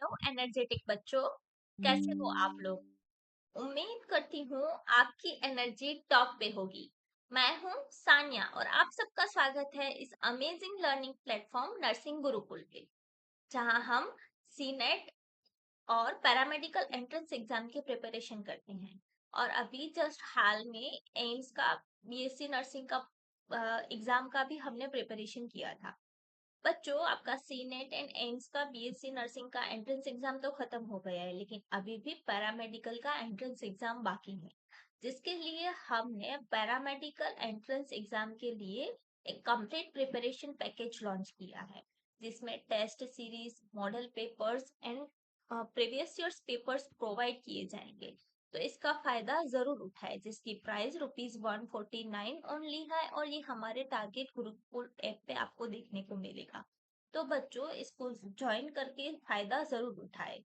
Hello energetic बच्चों, कैसे हो आप लोग। उम्मीद करती हूँ आपकी एनर्जी टॉप पे होगी। मैं हूँ सानिया और आप सबका स्वागत है इस amazing learning platform nursing Gurukul पे, जहाँ हम सी नेट और पैरामेडिकल एंट्रेंस एग्जाम की प्रिपरेशन करते हैं। और अभी जस्ट हाल में एम्स का बीएससी नर्सिंग का एग्जाम का भी हमने प्रिपरेशन किया था। बच्चों, आपका सी नेट एंड एम्स का बीएससी नर्सिंग का एंट्रेंस एग्जाम तो खत्म हो गया है, लेकिन अभी भी पैरामेडिकल का एंट्रेंस एग्जाम बाकी है, जिसके लिए हमने पैरामेडिकल एंट्रेंस एग्जाम के लिए एक कंप्लीट प्रिपरेशन पैकेज लॉन्च किया है, जिसमें test series, model papers and previous years papers provide किए जाएंगे। तो इसका फायदा जरूर उठाए, जिसकी प्राइस ₹149 ओनली है और ये हमारे टारगेट गुरुकुल ऐप पे आपको देखने को मिलेगा। तो बच्चों, इसको ज्वाइन करके फायदा जरूर उठाए।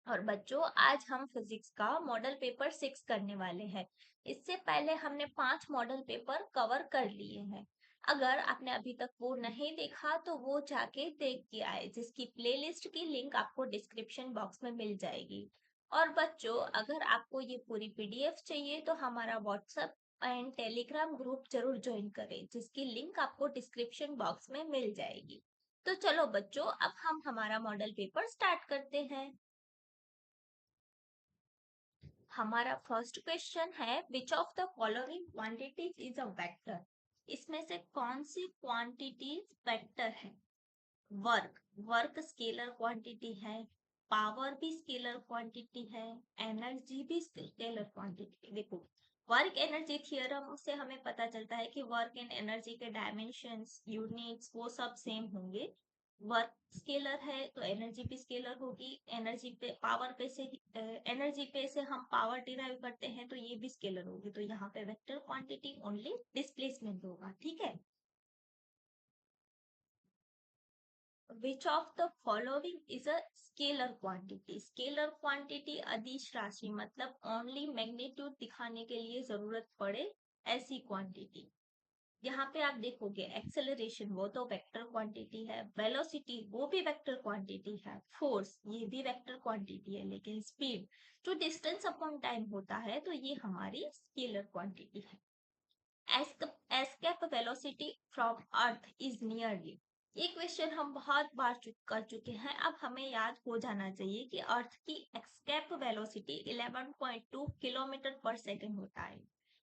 और बच्चों, आज हम फिजिक्स का मॉडल पेपर 6 करने वाले हैं। इससे पहले हमने 5 मॉडल पेपर कवर कर लिए हैं। अगर आपने अभी तक वो नहीं देखा तो वो जाके देख के आए, जिसकी प्लेलिस्ट की लिंक आपको डिस्क्रिप्शन बॉक्स में मिल जाएगी। और बच्चों, अगर आपको ये पूरी पीडीएफ चाहिए तो हमारा व्हाट्सएप एंड टेलीग्राम ग्रुप जरूर ज्वाइन करें, जिसकी लिंक आपको डिस्क्रिप्शन बॉक्स में मिल जाएगी। तो चलो बच्चों, अब हम हमारा मॉडल पेपर स्टार्ट करते हैं। हमारा फर्स्ट क्वेश्चन है, which of the following quantities is a vector. इसमें से कौन सी क्वांटिटीज वेक्टर है। वर्क, वर्क स्केलर क्वांटिटी है। पावर भी स्केलर क्वांटिटी है। एनर्जी भी स्केलर क्वांटिटी। देखो, वर्क एनर्जी थ्योरम से हमें पता चलता है कि वर्क एंड एनर्जी के डायमेंशंस, यूनिट्स वो सब सेम होंगे। वर्क स्केलर है तो एनर्जी भी स्केलर होगी। एनर्जी पे पावर पे से एनर्जी पे से हम पावर डिराइव करते हैं तो ये भी स्केलर होगी। तो यहाँ पे वेक्टर क्वांटिटी ओनली डिस्प्लेसमेंट होगा। ठीक है। Which of the following is a scalar quantity? Scalar quantity अदिश राशि, मतलब ओनली मैग्नीट्यूड दिखाने के लिए जरूरत पड़े ऐसी क्वांटिटी। यहाँ पे आप देखोगे एक्सेलरेशन वो तो वेक्टर क्वांटिटी है, वेलोसिटी वो भी वेक्टर क्वांटिटी है, फोर्स ये भी वेक्टर क्वांटिटी है, लेकिन स्पीड जो डिस्टेंस अपॉन टाइम होता है तो ये हमारी स्केलर क्वांटिटी है। escape velocity from earth is nearly। ये क्वेश्चन हम बहुत बार कर चुके हैं। अब हमें याद हो जाना चाहिए कि अर्थ की एस्केप वेलोसिटी 11.2 किलोमीटर पर सेकंड होता है।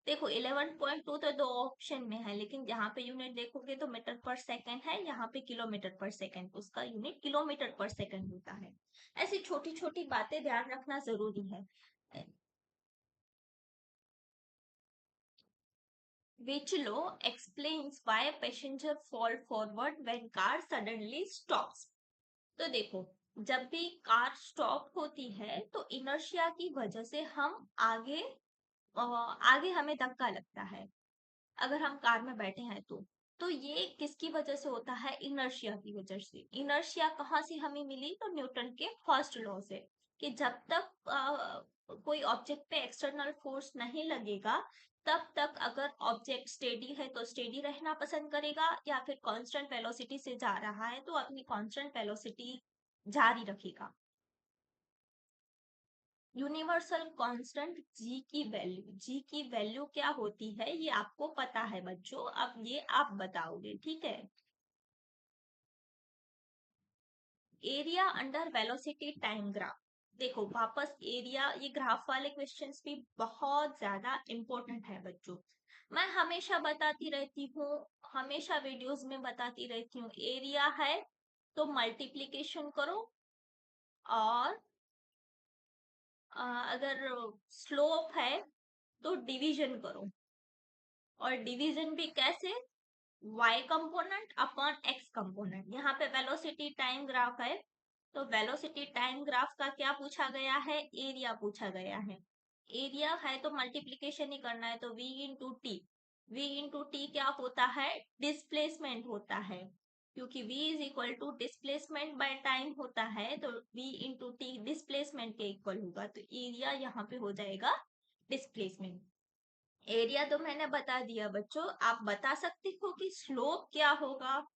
देखो, 11.2 तो दो ऑप्शन में है, लेकिन यहाँ पे यूनिट देखोगे तो मीटर पर सेकंड है, यहाँ पे किलोमीटर पर सेकंड, उसका यूनिट किलोमीटर पर सेकंड होता है। ऐसी छोटी छोटी बातें ध्यान रखना जरूरी है। Which law explains why passenger fall forward when car suddenly stops? तो देखो, जब भी कार स्टॉप होती है तो इनर्शिया की वजह से हम आगे हमें धक्का लगता है। अगर हम कार में बैठे हैं तो ये किसकी वजह से होता है? इनर्शिया की वजह से। इनर्शिया कहाँ से हमें मिली? तो न्यूटन के फर्स्ट लॉ से, कि जब तक कोई ऑब्जेक्ट पे एक्सटर्नल फोर्स नहीं लगेगा तब तक अगर ऑब्जेक्ट स्टेडी है तो स्टेडी रहना पसंद करेगा, या फिर कांस्टेंट वेलोसिटी से जा रहा है तो अपनी कांस्टेंट वेलोसिटी जारी रखेगा। यूनिवर्सल कांस्टेंट जी की वैल्यू क्या होती है ये आपको पता है बच्चों, अब ये आप बताओगे। ठीक है। Area under velocity time graph. देखो, वापस एरिया, ये ग्राफ वाले क्वेश्चंस भी बहुत ज्यादा इंपॉर्टेंट है बच्चों। मैं हमेशा बताती रहती हूँ, हमेशा वीडियोस में बताती रहती हूँ, एरिया है तो मल्टीप्लीकेशन करो, और अगर स्लोप है तो डिवीजन करो। और डिवीजन भी कैसे? y component upon x component. यहाँ पे वेलोसिटी टाइम ग्राफ है तो वेलोसिटी टाइम ग्राफ का क्या पूछा गया है? एरिया पूछा गया है। एरिया है तो मल्टीप्लीकेशन ही करना है, तो v into T. v into T क्या होता है? डिस्प्लेसमेंट होता है, क्योंकि v is equal to displacement by time होता है, तो v इंटू टी डिस्प्लेसमेंट के इक्वल होगा, तो एरिया यहाँ पे हो जाएगा डिस्प्लेसमेंट। एरिया तो मैंने बता दिया बच्चों, आप बता सकते हो कि स्लोप क्या होगा?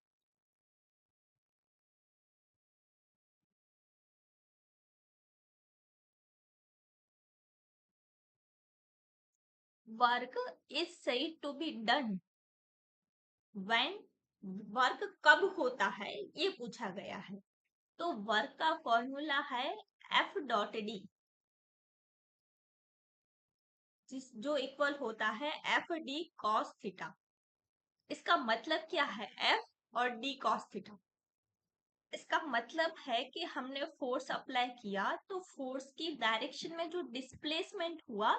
Work is said to be done when, work कब होता है ये पूछा गया है। तो वर्क का फॉर्मूला है एफ डॉट डी, जो इक्वल होता है एफ डी कॉस थीटा। इसका मतलब क्या है एफ और डी कॉस थीटा? इसका मतलब है कि हमने फोर्स अप्लाई किया तो फोर्स की डायरेक्शन में जो डिस्प्लेसमेंट हुआ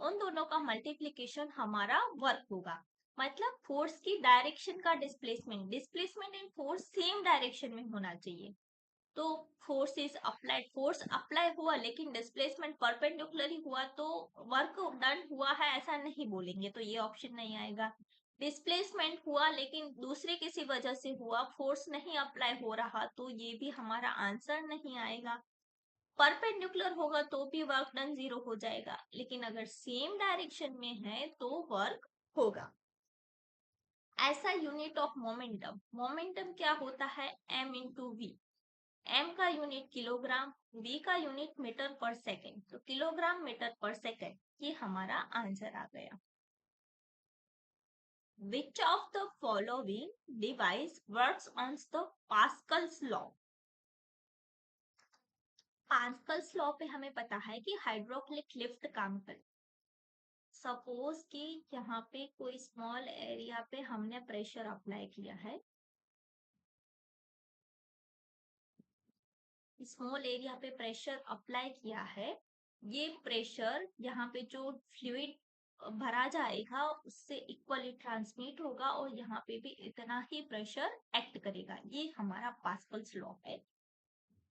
उन दोनों का मल्टीप्लीकेशन हमारा वर्क होगा। मतलब फोर्स की डायरेक्शन का displacement, displacement in force same direction में होना चाहिए। तो force is applied, force apply हुआ लेकिन डिस्प्लेसमेंट परपेंडिकुलर ही हुआ तो वर्क डन हुआ है ऐसा नहीं बोलेंगे, तो ये ऑप्शन नहीं आएगा। डिस्प्लेसमेंट हुआ लेकिन दूसरे किसी वजह से हुआ, फोर्स नहीं अप्लाई हो रहा, तो ये भी हमारा आंसर नहीं आएगा। परपेंडिकुलर होगा तो भी वर्क डन 0 हो जाएगा, लेकिन अगर सेम डायरेक्शन में है तो वर्क होगा। ऐसा यूनिट ऑफ मोमेंटम, मोमेंटम क्या होता है m इंटू वी। m का यूनिट किलोग्राम, v का यूनिट मीटर पर सेकेंड, तो किलोग्राम मीटर पर सेकेंड ये हमारा आंसर आ गया। Which of the following device works on the Pascal's law? Pascal's law पे हमें पता है कि हाइड्रोक्लिक लिफ्ट काम कर। सपोज कि यहाँ पे कोई स्मॉल एरिया पे हमने प्रेशर अप्लाई किया है, स्मॉल एरिया पे प्रेशर अप्लाई किया है, ये प्रेशर यहाँ पे जो फ्लूइड भरा जाएगा उससे इक्वली ट्रांसमिट होगा और यहाँ पे भी इतना ही प्रेशर एक्ट करेगा। ये हमारा पास्कल्स लॉ है,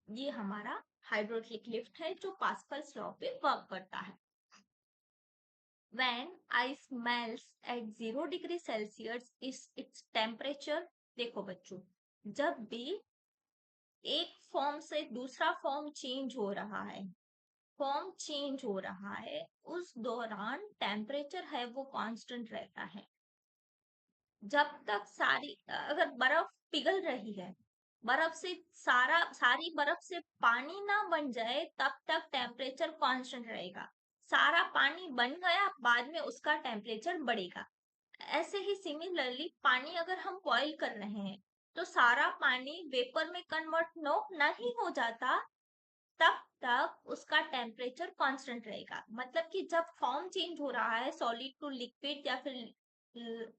ये हमारा हाइड्रोक्लिक लिफ्ट है जो पास्कल्स लॉ पे वर्क करता है। When ice melts at 0 degree Celsius is its temperature, देखो बच्चों, जब भी एक फॉर्म से दूसरा फॉर्म चेंज हो रहा है, फॉर्म चेंज हो रहा है, उस दौरान टेम्परेचर है वो कांस्टेंट रहता है। जब तक अगर बर्फ पिघल रही है, बर्फ से सारी बर्फ से पानी ना बन जाए तब तक टेम्परेचर कांस्टेंट रहेगा। सारा पानी बन गया बाद में उसका टेम्परेचर बढ़ेगा। ऐसे ही सिमिलरली पानी अगर हम बॉईल कर रहे हैं तो सारा पानी वेपर में कन्वर्ट नहीं हो जाता, तब तक उसका टेम्परेचर कांस्टेंट रहेगा। मतलब कि जब फॉर्म चेंज हो रहा है सॉलिड टू लिक्विड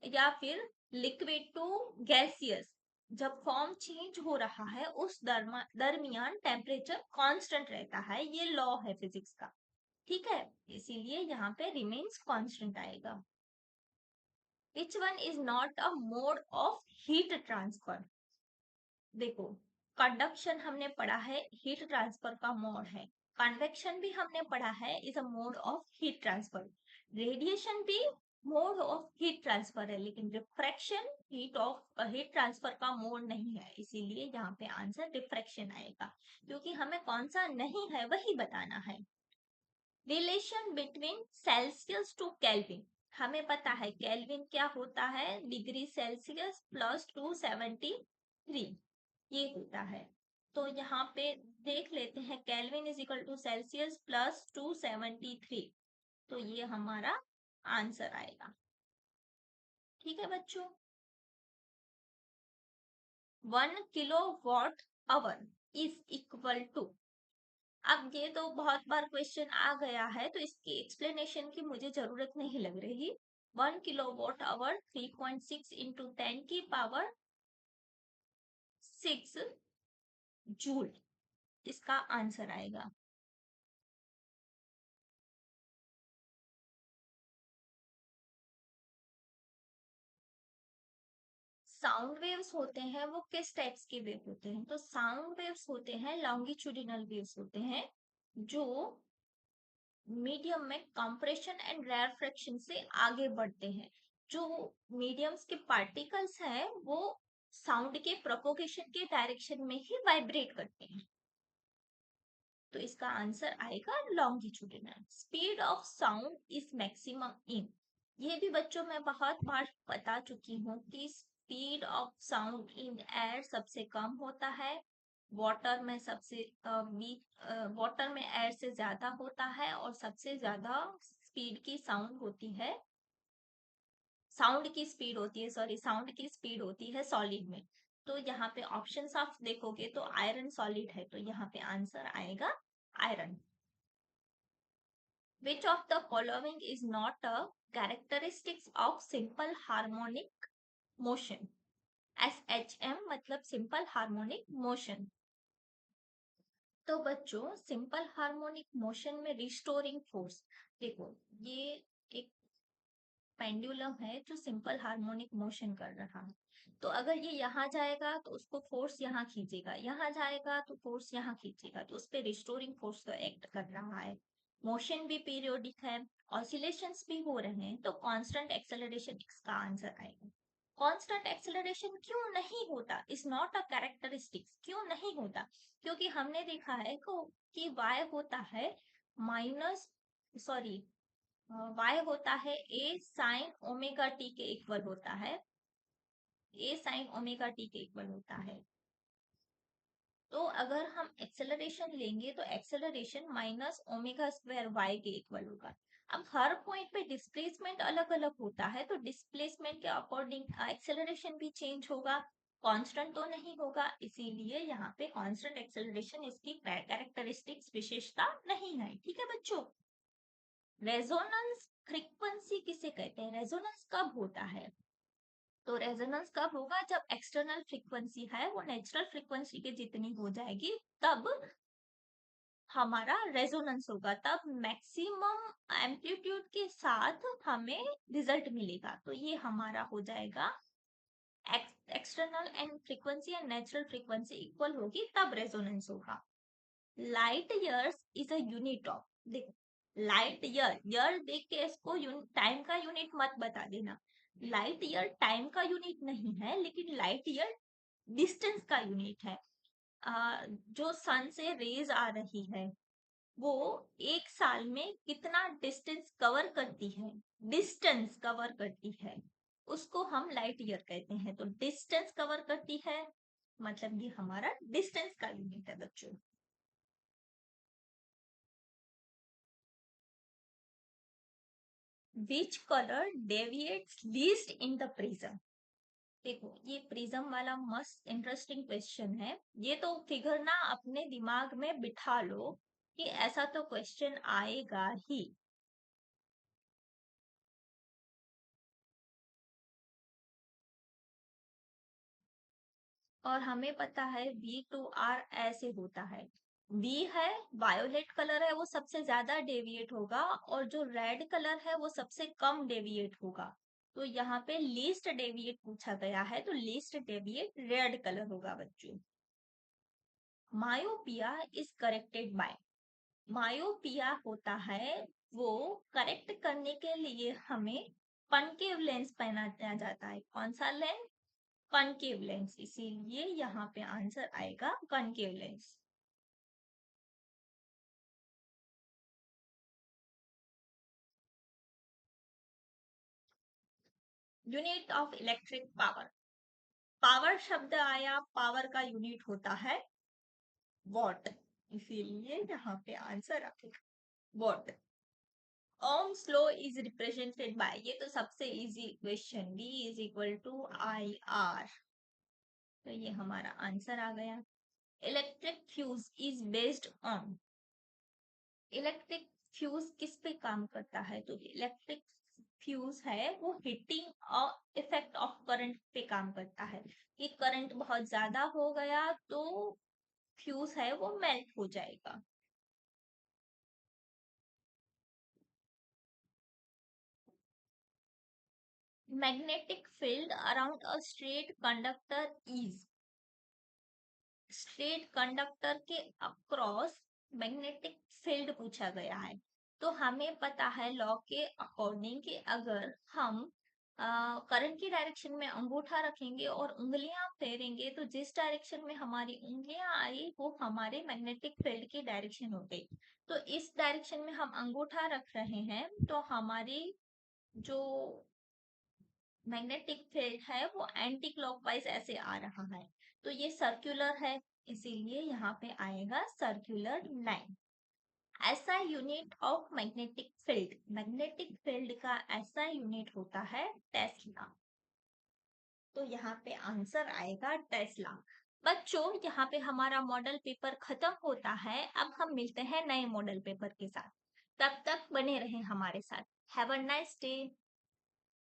या फिर लिक्विड टू गैसियस, जब फॉर्म चेंज हो रहा है उस दरमियान टेम्परेचर कांस्टेंट रहता है। ये लॉ है फिजिक्स का, ठीक है, इसीलिए यहाँ पे रिमेन्स कांस्टेंट आएगा। Which one is not a mode of heat transfer? देखो, कंडक्शन हमने पढ़ा है हीट ट्रांसफर का मोड है, कन्वेक्शन भी हमने पढ़ा है is a mode of heat transfer, radiation भी मोड ऑफ हीट ट्रांसफर है, लेकिन रिफ्रैक्शन हीट ट्रांसफर का मोड नहीं है, इसीलिए यहाँ पे आंसर रिफ्रैक्शन आएगा, क्योंकि हमें कौन सा नहीं है वही बताना है। Relation between Celsius to Kelvin, हमें पता है केल्विन क्या होता है, डिग्री सेल्सियस प्लस 273 ये होता है। तो यहाँ पे देख लेते हैं Kelvin is equal to Celsius plus 273, तो ये हमारा आंसर आएगा। ठीक है बच्चों, 1 kilowatt hour is equal to, अब ये तो बहुत बार क्वेश्चन आ गया है तो इसकी एक्सप्लेनेशन की मुझे जरूरत नहीं लग रही। 1 किलोवाट आवर 3.6 इंटू 10 की पावर 6 जूल इसका आंसर आएगा। साउंड वेव्स होते हैं वो किस टाइप्स के वेव होते हैं? तो साउंड वेव्स होते हैं लॉन्गिट्यूडिनल वेव्स होते हैं जो मीडियम में कंप्रेशन एंड रेयरफेक्शन से आगे बढ़ते हैं। जो मीडियम्स के पार्टिकल्स हैं वो साउंड के प्रोपोगेशन के डायरेक्शन में ही वाइब्रेट करते हैं, तो इसका आंसर आएगा longitudinal. Speed of sound is maximum in, ये भी बच्चों में बहुत बार बता चुकी हूँ कि speed of sound in air सबसे कम होता है, वाटर में वाटर में एयर से ज्यादा होता है और सबसे ज्यादा स्पीड की साउंड होती है, साउंड की स्पीड होती है सॉलिड में। तो यहाँ पे ऑप्शन आप देखोगे तो आयरन सॉलिड है, तो यहाँ पे आंसर आएगा iron. Which of the following is not a characteristics of simple harmonic motion? SHM मतलब सिंपल हार्मोनिक मोशन। तो बच्चों सिंपल हार्मोनिक मोशन में रिस्टोरिंग फोर्स, देखो ये एक पेंडुलम है जो सिंपल हार्मोनिक मोशन कर रहा है। तो अगर ये यहाँ जाएगा तो उसको फोर्स यहाँ खींचेगा, यहाँ जाएगा तो फोर्स यहाँ खींचेगा, तो उस पर रिस्टोरिंग फोर्स तो एक्ट कर रहा है। मोशन भी पीरियोडिक है, ऑसिलेशंस भी हो रहे हैं, तो कांस्टेंट एक्सेलरेशन इसका आंसर आएगा। कांस्टेंट एक्सेलरेशन क्यों नहीं होता, इज नॉट अ कैरेक्टरिस्टिक्स, क्यों नहीं होता? क्योंकि हमने देखा है कि y होता है माइनस, सॉरी, y होता है a साइन ओमेगा टी के इक्वल होता है, a साइन ओमेगा टी के इक्वल होता है। तो अगर हम एक्सेलरेशन लेंगे तो acceleration minus omega square y के इक्वल होगा। अब हर पॉइंट पे डिस्प्लेसमेंट अलग अलग होता है, तो डिस्प्लेसमेंट के अकॉर्डिंग एक्सेलरेशन भी चेंज होगा, कांस्टेंट तो नहीं होगा, इसीलिए यहाँ पे कांस्टेंट एक्सेलरेशन इसकी कैरेक्टरिस्टिक्स विशेषता नहीं है। ठीक है बच्चों। रेजोनेंस फ्रीक्वेंसी किसे कहते हैं, रेजोनेंस कब होता है? तो रेजोनेंस कब होगा, जब एक्सटर्नल फ्रीक्वेंसी है वो नेचुरल फ्रीक्वेंसी के जितनी हो जाएगी, तब हमारा रेजोनेंस होगा, तब मैक्सिमम एम्पलीट्यूड के साथ हमें रिजल्ट मिलेगा। तो ये हमारा हो जाएगा external and frequency and natural frequency equal होगी, तब रेजोनेंस होगा। Light years is a unit of, देखो लाइट ईयर देख के इसको टाइम का यूनिट मत बता देना। लाइट ईयर टाइम का यूनिट नहीं है, लेकिन लाइट ईयर डिस्टेंस का यूनिट है। जो सन से रेज आ रही है वो एक साल में कितना डिस्टेंस कवर करती है, डिस्टेंस कवर करती है, उसको हम लाइट ईयर कहते हैं। तो डिस्टेंस कवर करती है, मतलब ये हमारा डिस्टेंस का यूनिट है बच्चों। Which colour deviates least in the prism? देखो ये प्रिज्म वाला मस्त इंटरेस्टिंग क्वेश्चन है। ये तो फिगर ना अपने दिमाग में बिठा लो कि ऐसा तो क्वेश्चन आएगा ही। और हमें पता है V2R ऐसे होता है। V है वायोलेट कलर है, वो सबसे ज्यादा डेविएट होगा, और जो रेड कलर है वो सबसे कम डेविएट होगा। तो यहाँ पे लीस्ट डेविएट पूछा गया है, तो लीस्ट डेविएट रेड कलर होगा बच्चों। Myopia is corrected bye, myopia होता है वो करेक्ट करने के लिए हमें कॉनकेव लेंस पहनाया जाता है। कौन सा लेंस? कॉनकेव लेंस, इसीलिए यहाँ पे आंसर आएगा concave lens. Unit of electric power, power शब्द आया, पावर का यूनिट होता है वॉट, इसीलिए यहाँ पे आंसर आएगा watt. Ohm's law is represented by, ये तो सबसे easy question, V is equal to IR, तो ये हमारा आंसर आ गया। Electric fuse is based on, electric fuse किस पे काम करता है? तो इलेक्ट्रिक फ्यूज है वो हीटिंग और इफेक्ट ऑफ करंट पे काम करता है, कि करंट बहुत ज्यादा हो गया तो फ्यूज है वो मेल्ट हो जाएगा। Magnetic field around a straight conductor is, straight conductor के अक्रॉस मैग्नेटिक फील्ड पूछा गया है। तो हमें पता है लॉ के अकॉर्डिंग कि अगर हम करंट की डायरेक्शन में अंगूठा रखेंगे और उंगलियां फेरेंगे, तो जिस डायरेक्शन में हमारी उंगलियां आई वो हमारे मैग्नेटिक फील्ड की डायरेक्शन हो गई। तो इस डायरेक्शन में हम अंगूठा रख रहे हैं, तो हमारी जो मैग्नेटिक फील्ड है वो एंटी क्लॉकवाइज ऐसे आ रहा है, तो ये सर्कुलर है, इसीलिए यहाँ पे आएगा सर्कुलर लाइन। ऐसा यूनिट ऑफ मैग्नेटिक फील्ड का ऐसा यूनिट होता है टेस्ला। तो यहाँ पे आंसर आएगा टेस्ला। बच्चों, यहाँ पे हमारा मॉडल पेपर खत्म होता है। अब हम मिलते हैं नए मॉडल पेपर के साथ। तब तक बने रहें हमारे साथ। Have a nice day.